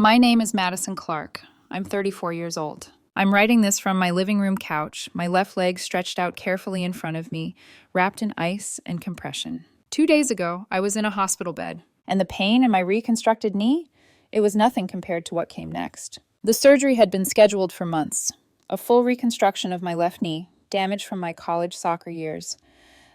My name is Madison Clark. I'm 34 years old. I'm writing this from my living room couch, my left leg stretched out carefully in front of me, wrapped in ice and compression. 2 days ago, I was in a hospital bed, and the pain in my reconstructed knee? It was nothing compared to what came next. The surgery had been scheduled for months. A full reconstruction of my left knee, damaged from my college soccer years,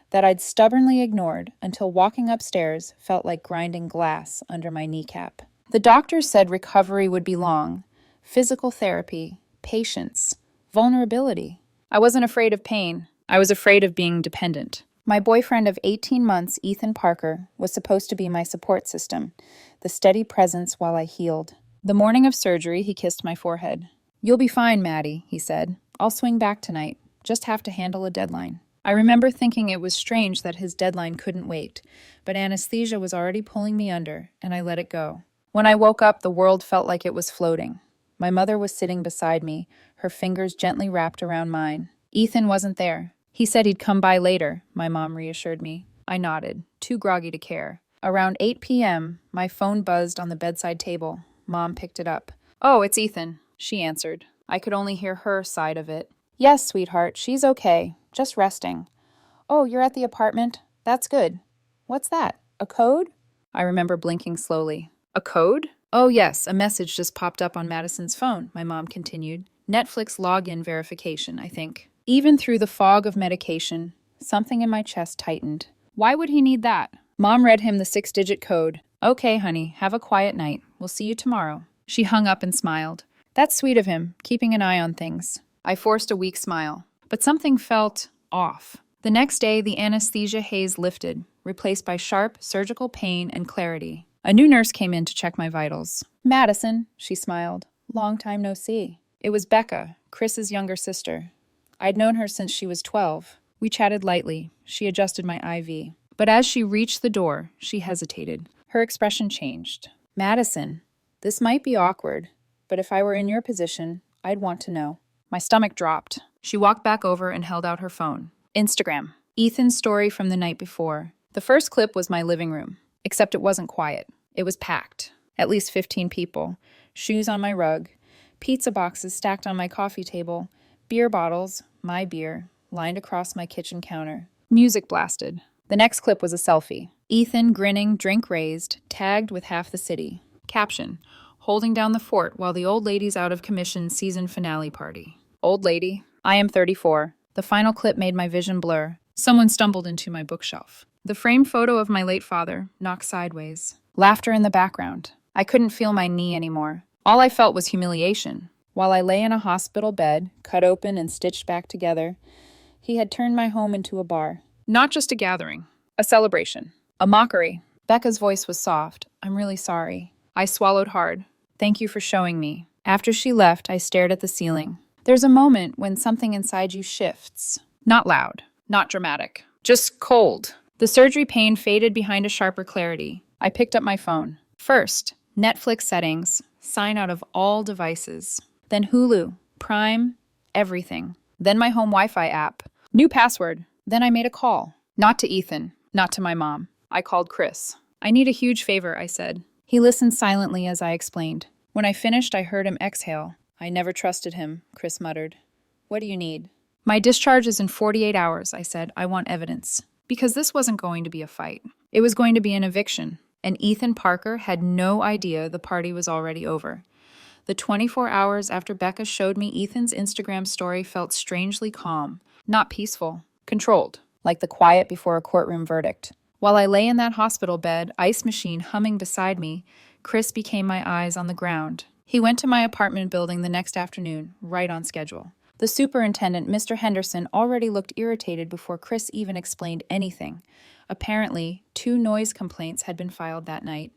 that I'd stubbornly ignored until walking upstairs felt like grinding glass under my kneecap. The doctors said recovery would be long. Physical therapy, patience, vulnerability. I wasn't afraid of pain. I was afraid of being dependent. My boyfriend of 18 months, Ethan Parker, was supposed to be my support system, the steady presence while I healed. The morning of surgery, he kissed my forehead. "You'll be fine, Maddie," he said. "I'll swing back tonight. Just have to handle a deadline." I remember thinking it was strange that his deadline couldn't wait, but anesthesia was already pulling me under, and I let it go. When I woke up, the world felt like it was floating. My mother was sitting beside me, her fingers gently wrapped around mine. Ethan wasn't there. He said he'd come by later, my mom reassured me. I nodded, too groggy to care. Around 8 p.m., my phone buzzed on the bedside table. Mom picked it up. "Oh, it's Ethan," she answered. I could only hear her side of it. "Yes, sweetheart, she's okay. Just resting." "Oh, you're at the apartment? That's good. What's that? A code?" I remember blinking slowly. "A code?" "Oh, yes, a message just popped up on Madison's phone," my mom continued. "Netflix login verification, I think." Even through the fog of medication, something in my chest tightened. Why would he need that? Mom read him the 6-digit code. "Okay, honey, have a quiet night. We'll see you tomorrow." She hung up and smiled. That's sweet of him, keeping an eye on things. I forced a weak smile, but something felt off. The next day, the anesthesia haze lifted, replaced by sharp surgical pain and clarity. A new nurse came in to check my vitals. "Madison," she smiled. "Long time no see." It was Becca, Chris's younger sister. I'd known her since she was 12. We chatted lightly. She adjusted my IV. But as she reached the door, she hesitated. Her expression changed. "Madison, this might be awkward, but if I were in your position, I'd want to know." My stomach dropped. She walked back over and held out her phone. Instagram. Ethan's story from the night before. The first clip was my living room, except it wasn't quiet. It was packed. At least 15 people. Shoes on my rug. Pizza boxes stacked on my coffee table. Beer bottles, my beer, lined across my kitchen counter. Music blasted. The next clip was a selfie. Ethan grinning, drink raised, tagged with half the city. Caption: "Holding down the fort while the old lady's out of commission season finale party." Old lady. I am 34. The final clip made my vision blur. Someone stumbled into my bookshelf. The framed photo of my late father, knocked sideways. Laughter in the background. I couldn't feel my knee anymore. All I felt was humiliation. While I lay in a hospital bed, cut open and stitched back together, he had turned my home into a bar. Not just a gathering. A celebration. A mockery. Becca's voice was soft. "I'm really sorry." I swallowed hard. "Thank you for showing me." After she left, I stared at the ceiling. There's a moment when something inside you shifts. Not loud, not dramatic, just cold. The surgery pain faded behind a sharper clarity. I picked up my phone. First, Netflix settings, sign out of all devices. Then Hulu, Prime, everything. Then my home Wi-Fi app. New password. Then I made a call. Not to Ethan, not to my mom. I called Chris. "I need a huge favor," I said. He listened silently as I explained. When I finished, I heard him exhale. "I never trusted him," Chris muttered. "What do you need?" "My discharge is in 48 hours, I said. "I want evidence." Because this wasn't going to be a fight. It was going to be an eviction. And Ethan Parker had no idea the party was already over. The 24 hours after Becca showed me Ethan's Instagram story felt strangely calm. Not peaceful. Controlled. Like the quiet before a courtroom verdict. While I lay in that hospital bed, ice machine humming beside me, Chris became my eyes on the ground. He went to my apartment building the next afternoon, right on schedule. The superintendent, Mr. Henderson, already looked irritated before Chris even explained anything. Apparently, 2 noise complaints had been filed that night.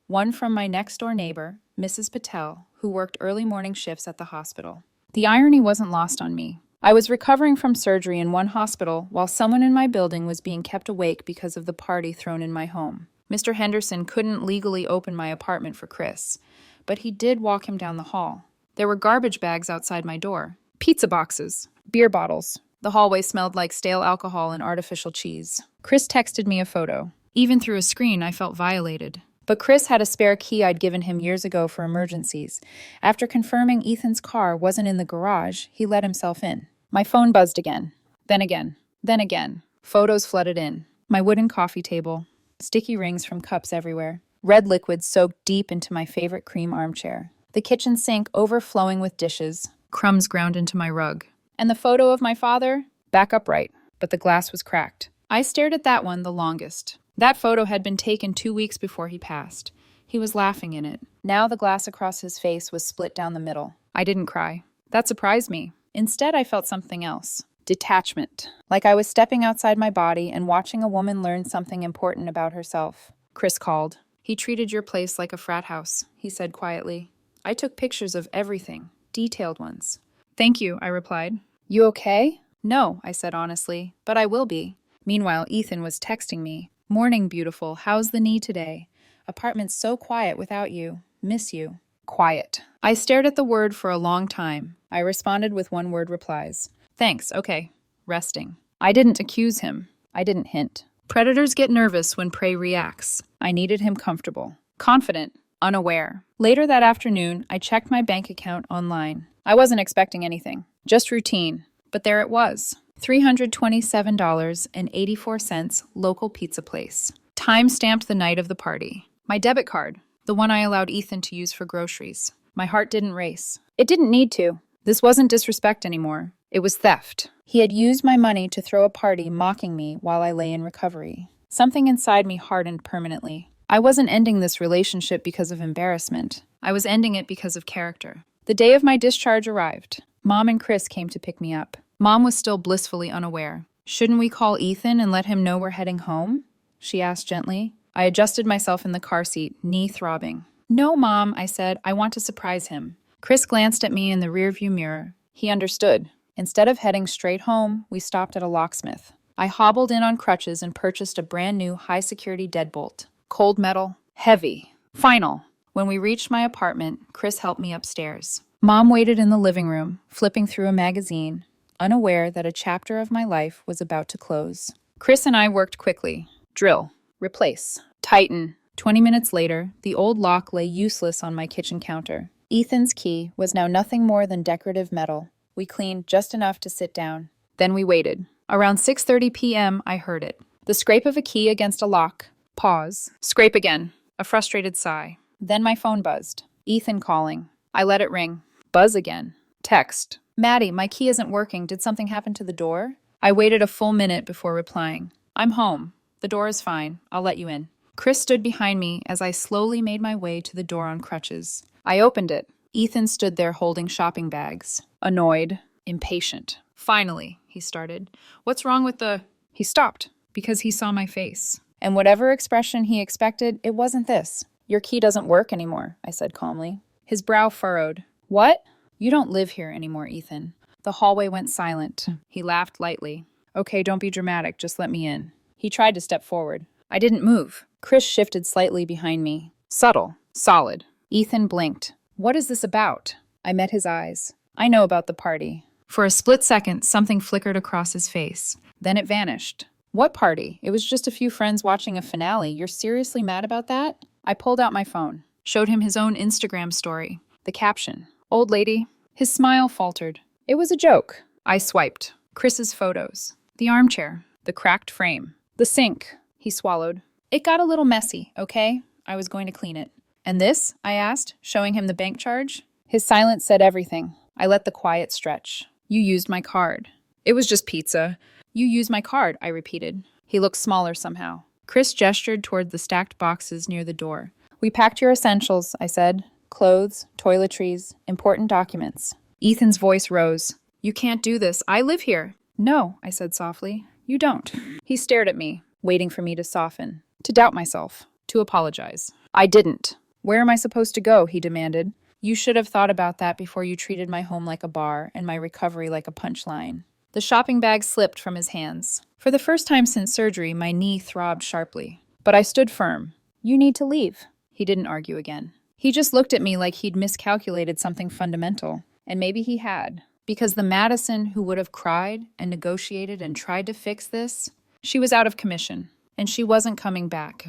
One from my next-door neighbor, Mrs. Patel, who worked early morning shifts at the hospital. The irony wasn't lost on me. I was recovering from surgery in one hospital while someone in my building was being kept awake because of the party thrown in my home. Mr. Henderson couldn't legally open my apartment for Chris, but he did walk him down the hall. There were garbage bags outside my door. Pizza boxes. Beer bottles. The hallway smelled like stale alcohol and artificial cheese. Chris texted me a photo. Even through a screen, I felt violated. But Chris had a spare key I'd given him years ago for emergencies. After confirming Ethan's car wasn't in the garage, he let himself in. My phone buzzed again. Then again. Then again. Photos flooded in. My wooden coffee table. Sticky rings from cups everywhere. Red liquid soaked deep into my favorite cream armchair. The kitchen sink overflowing with dishes. Crumbs ground into my rug. And the photo of my father? Back upright, but the glass was cracked. I stared at that one the longest. That photo had been taken 2 weeks before he passed. He was laughing in it. Now the glass across his face was split down the middle. I didn't cry. That surprised me. Instead, I felt something else. Detachment. Like I was stepping outside my body and watching a woman learn something important about herself. Chris called. He treated your place like a frat house, he said quietly. I took pictures of everything, detailed ones. Thank you, I replied. You okay? No, I said honestly, but I will be. Meanwhile, Ethan was texting me. Morning, beautiful. How's the knee today? Apartment's so quiet without you. Miss you. Quiet. I stared at the word for a long time. I responded with one-word replies. Thanks, okay. Resting. I didn't accuse him. I didn't hint. Predators get nervous when prey reacts. I needed him comfortable. Confident. Unaware. Later that afternoon, I checked my bank account online. I wasn't expecting anything. Just routine. But there it was. $327.84, local pizza place. Time stamped the night of the party. My debit card, the one I allowed Ethan to use for groceries. My heart didn't race. It didn't need to. This wasn't disrespect anymore. It was theft. He had used my money to throw a party mocking me while I lay in recovery. Something inside me hardened permanently. I wasn't ending this relationship because of embarrassment. I was ending it because of character. The day of my discharge arrived. Mom and Chris came to pick me up. Mom was still blissfully unaware. Shouldn't we call Ethan and let him know we're heading home? She asked gently. I adjusted myself in the car seat, knee throbbing. No, Mom, I said. I want to surprise him. Chris glanced at me in the rearview mirror. He understood. Instead of heading straight home, we stopped at a locksmith. I hobbled in on crutches and purchased a brand new high-security deadbolt. Cold metal. Heavy. Final. When we reached my apartment, Chris helped me upstairs. Mom waited in the living room, flipping through a magazine, unaware that a chapter of my life was about to close. Chris and I worked quickly. Drill. Replace. Tighten. 20 minutes later, the old lock lay useless on my kitchen counter. Ethan's key was now nothing more than decorative metal. We cleaned just enough to sit down. Then we waited. Around 6:30 p.m., I heard it. The scrape of a key against a lock. Pause. Scrape again. A frustrated sigh. Then my phone buzzed. Ethan calling. I let it ring. Buzz again. Text. Maddie, my key isn't working. Did something happen to the door? I waited a full minute before replying. I'm home. The door is fine. I'll let you in. Chris stood behind me as I slowly made my way to the door on crutches. I opened it. Ethan stood there holding shopping bags. Annoyed. Impatient. Finally, he started. What's wrong with the... He stopped because he saw my face. And whatever expression he expected, it wasn't this. Your key doesn't work anymore, I said calmly. His brow furrowed. What? You don't live here anymore, Ethan. The hallway went silent. He laughed lightly. Okay, don't be dramatic. Just let me in. He tried to step forward. I didn't move. Chris shifted slightly behind me. Subtle. Solid. Ethan blinked. What is this about? I met his eyes. I know about the party. For a split second, something flickered across his face. Then it vanished. What party? It was just a few friends watching a finale. You're seriously mad about that? I pulled out my phone. Showed him his own Instagram story. The caption. Old lady. His smile faltered. It was a joke. I swiped. Chris's photos. The armchair. The cracked frame. The sink. He swallowed. It got a little messy, okay? I was going to clean it. And this? I asked, showing him the bank charge. His silence said everything. I let the quiet stretch. You used my card. It was just pizza. You used my card, I repeated. He looked smaller somehow. Chris gestured toward the stacked boxes near the door. We packed your essentials, I said. Clothes, toiletries, important documents. Ethan's voice rose. You can't do this. I live here. No, I said softly. You don't. He stared at me, waiting for me to soften, to doubt myself, to apologize. I didn't. Where am I supposed to go? He demanded. You should have thought about that before you treated my home like a bar and my recovery like a punchline. The shopping bag slipped from his hands. For the first time since surgery, my knee throbbed sharply. But I stood firm. You need to leave. He didn't argue again. He just looked at me like he'd miscalculated something fundamental. And maybe he had. Because the Madison who would have cried and negotiated and tried to fix this, she was out of commission. And she wasn't coming back.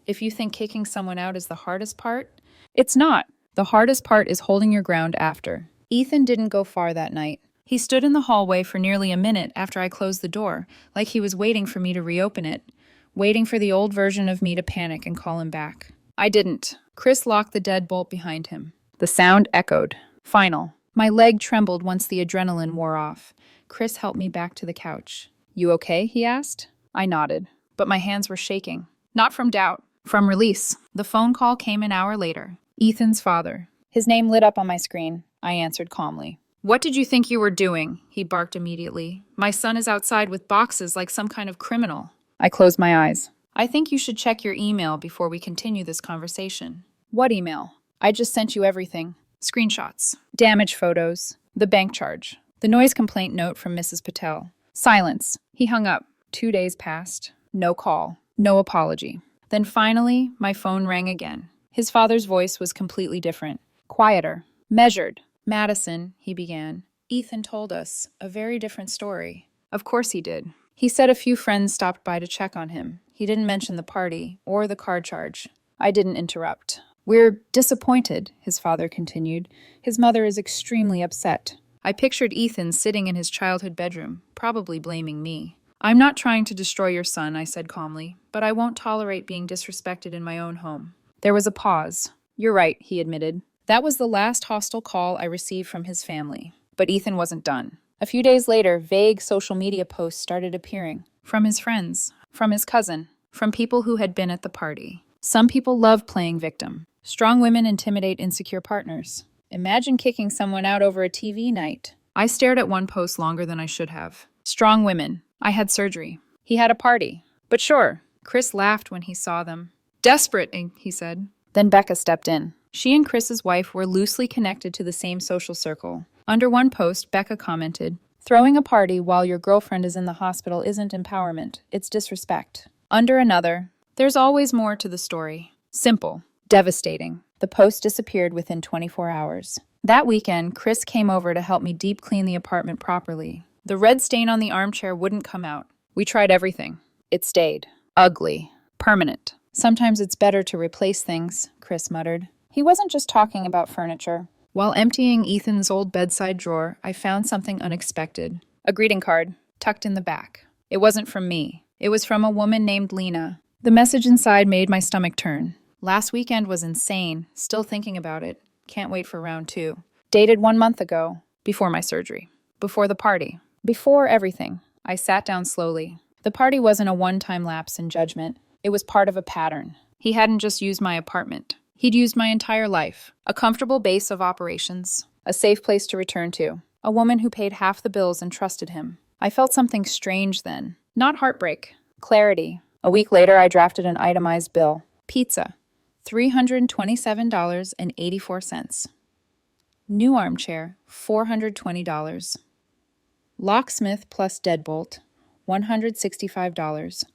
If you think kicking someone out is the hardest part, it's not. The hardest part is holding your ground after. Ethan didn't go far that night. He stood in the hallway for nearly a minute after I closed the door, like he was waiting for me to reopen it, waiting for the old version of me to panic and call him back. I didn't. Chris locked the deadbolt behind him. The sound echoed. Final. My leg trembled once the adrenaline wore off. Chris helped me back to the couch. "You okay?" he asked. I nodded, but my hands were shaking. Not from doubt, from release. The phone call came an hour later. Ethan's father. His name lit up on my screen. I answered calmly. "What did you think you were doing?" he barked immediately. "My son is outside with boxes like some kind of criminal." I closed my eyes. "I think you should check your email before we continue this conversation." "What email?" "I just sent you everything. Screenshots, damage photos, the bank charge, the noise complaint note from Mrs. Patel." Silence. He hung up. 2 days passed. No call. No apology. Then finally, my phone rang again. His father's voice was completely different. Quieter. Measured. "Madison," he began. "Ethan told us a very different story." Of course he did. He said a few friends stopped by to check on him. He didn't mention the party or the car charge. I didn't interrupt. "We're disappointed," his father continued. "His mother is extremely upset." I pictured Ethan sitting in his childhood bedroom, probably blaming me. "I'm not trying to destroy your son," I said calmly, "but I won't tolerate being disrespected in my own home." There was a pause. "You're right," he admitted. That was the last hostile call I received from his family. But Ethan wasn't done. A few days later, vague social media posts started appearing. From his friends, from his cousin, from people who had been at the party. Some people love playing victim. Strong women intimidate insecure partners. Imagine kicking someone out over a TV night. I stared at one post longer than I should have. Strong women. I had surgery. He had a party. But sure. Chris laughed when he saw them. "Desperate," he said. Then Becca stepped in. She and Chris's wife were loosely connected to the same social circle. Under one post, Becca commented, "Throwing a party while your girlfriend is in the hospital isn't empowerment, it's disrespect." Under another, "There's always more to the story. Simple. Devastating." The post disappeared within 24 hours. That weekend, Chris came over to help me deep clean the apartment properly. The red stain on the armchair wouldn't come out. We tried everything. It stayed. Ugly. Permanent. "Sometimes it's better to replace things," Chris muttered. He wasn't just talking about furniture. While emptying Ethan's old bedside drawer, I found something unexpected. A greeting card, tucked in the back. It wasn't from me. It was from a woman named Lena. The message inside made my stomach turn. "Last weekend was insane. Still thinking about it. Can't wait for round 2. Dated 1 month ago. Before my surgery. Before the party. Before everything." I sat down slowly. The party wasn't a one-time lapse in judgment. It was part of a pattern. He hadn't just used my apartment. He'd used my entire life. A comfortable base of operations. A safe place to return to. A woman who paid half the bills and trusted him. I felt something strange then. Not heartbreak. Clarity. A week later, I drafted an itemized bill. Pizza. $327.84. New armchair, $420. Locksmith plus deadbolt, $165.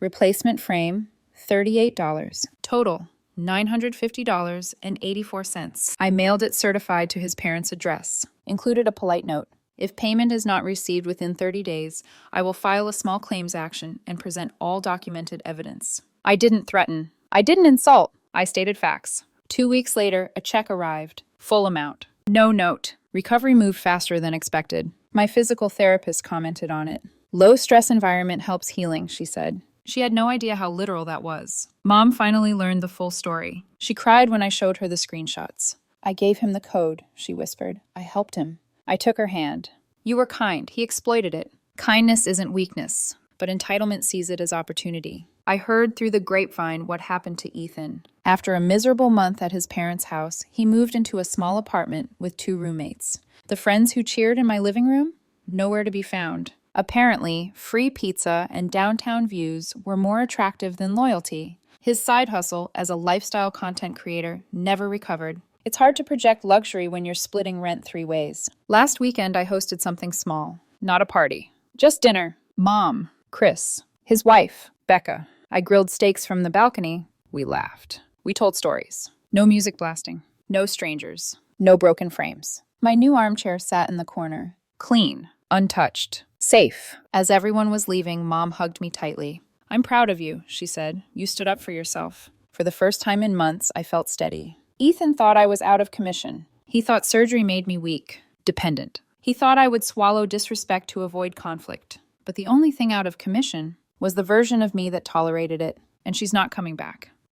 Replacement frame, $38. Total, $950.84. I mailed it certified to his parents' address. Included a polite note. If payment is not received within 30 days, I will file a small claims action and present all documented evidence. I didn't threaten. I didn't insult. I stated facts. 2 weeks later, a check arrived. Full amount. No note. Recovery moved faster than expected. My physical therapist commented on it. "Low-stress environment helps healing," she said. She had no idea how literal that was. Mom finally learned the full story. She cried when I showed her the screenshots. "I gave him the code," she whispered. "I helped him." I took her hand. "You were kind. He exploited it." Kindness isn't weakness, but entitlement sees it as opportunity. I heard through the grapevine what happened to Ethan. After a miserable month at his parents' house, he moved into a small apartment with 2 roommates. The friends who cheered in my living room? Nowhere to be found. Apparently, free pizza and downtown views were more attractive than loyalty. His side hustle as a lifestyle content creator never recovered. It's hard to project luxury when you're splitting rent 3 ways. Last weekend, I hosted something small. Not a party. Just dinner. Mom, Chris, his wife, Becca. I grilled steaks from the balcony. We laughed. We told stories. No music blasting. No strangers. No broken frames. My new armchair sat in the corner. Clean. Untouched. Safe. As everyone was leaving, Mom hugged me tightly. I'm proud of you, she said. You stood up for yourself. For the first time in months, I felt steady. Ethan thought I was out of commission. He thought surgery made me weak, dependent. He thought I would swallow disrespect to avoid conflict. But the only thing out of commission was the version of me that tolerated it, and she's not coming back.